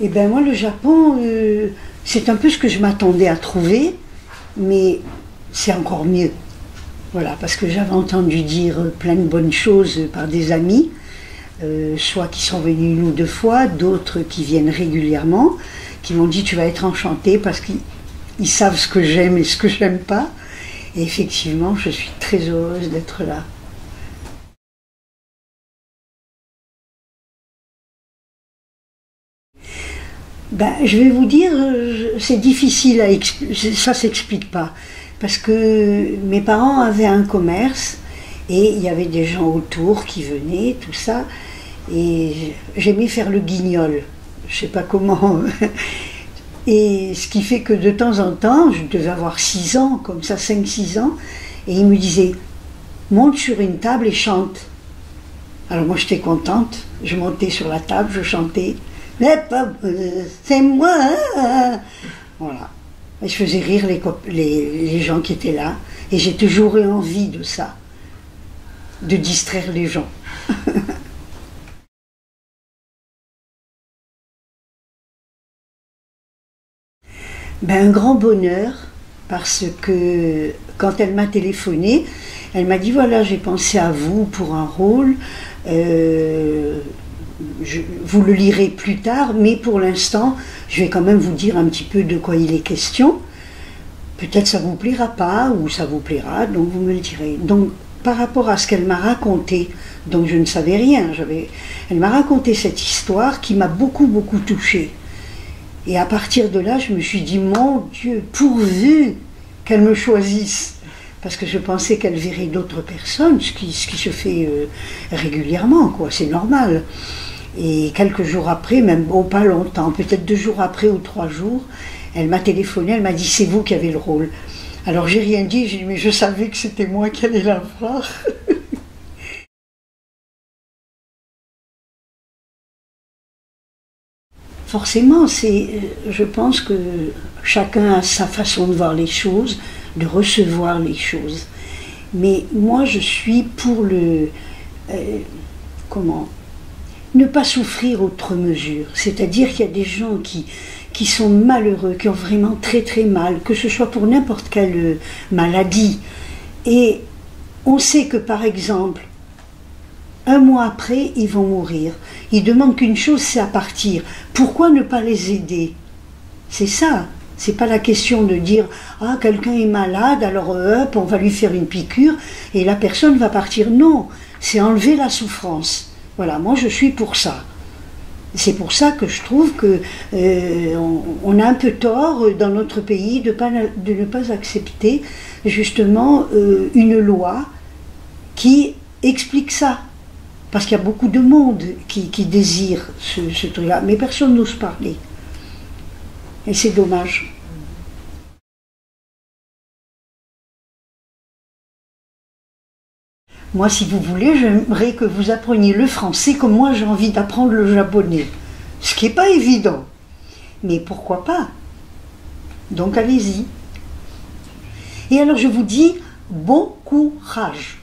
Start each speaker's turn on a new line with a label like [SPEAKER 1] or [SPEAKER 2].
[SPEAKER 1] Et ben moi, le Japon, c'est un peu ce que je m'attendais à trouver, mais c'est encore mieux. Voilà, parce que j'avais entendu dire plein de bonnes choses par des amis, soit qui sont venus une ou deux fois, d'autres qui viennent régulièrement, qui m'ont dit tu vas être enchanté parce qu'ils savent ce que j'aime et ce que j'aime pas. Et effectivement, je suis très heureuse d'être là. Ben, je vais vous dire, c'est difficile à expliquer, ça s'explique pas. Parce que mes parents avaient un commerce et il y avait des gens autour qui venaient, tout ça. Et j'aimais faire le guignol. Je sais pas comment. Et ce qui fait que de temps en temps, je devais avoir 6 ans, comme ça, 5, 6 ans, et ils me disaient, monte sur une table et chante. Alors moi j'étais contente, je montais sur la table, je chantais. C'est moi, hein. Voilà. Et je faisais rire les gens qui étaient là. Et j'ai toujours eu envie de ça, de distraire les gens. Ben, un grand bonheur, parce que quand elle m'a téléphoné, elle m'a dit voilà, j'ai pensé à vous pour un rôle. euh, vous le lirez plus tard, mais pour l'instant, je vais quand même vous dire un petit peu de quoi il est question. Peut-être ça vous plaira pas ou ça vous plaira, donc vous me le direz. Donc par rapport à ce qu'elle m'a raconté, donc je ne savais rien, elle m'a raconté cette histoire qui m'a beaucoup touchée. Et à partir de là, je me suis dit mon Dieu, pourvu qu'elle me choisisse, parce que je pensais qu'elle verrait d'autres personnes, ce qui se fait régulièrement, quoi, c'est normal. Et quelques jours après, même pas longtemps, peut-être 2 jours après ou 3 jours, elle m'a téléphoné, elle m'a dit c'est vous qui avez le rôle. Alors j'ai rien dit, j'ai dit mais je savais que c'était moi qui allais la voir. Forcément, je pense que chacun a sa façon de voir les choses, de recevoir les choses. Mais moi je suis pour comment ne pas souffrir outre mesure. C'est-à-dire qu'il y a des gens qui sont malheureux, qui ont vraiment très mal, que ce soit pour n'importe quelle maladie. Et on sait que par exemple, un mois après, ils vont mourir. Ils demandent qu'une chose, c'est à partir. Pourquoi ne pas les aider? C'est ça. C'est pas la question de dire ah quelqu'un est malade, alors hop, on va lui faire une piqûre et la personne va partir. Non, c'est enlever la souffrance. Voilà, moi je suis pour ça. C'est pour ça que je trouve que on a un peu tort dans notre pays de ne pas accepter justement une loi qui explique ça. Parce qu'il y a beaucoup de monde qui désire ce truc-là, mais personne n'ose parler. Et c'est dommage. Moi, si vous voulez, j'aimerais que vous appreniez le français comme moi j'ai envie d'apprendre le japonais. Ce qui n'est pas évident. Mais pourquoi pas? Donc allez-y. Et alors je vous dis bon courage.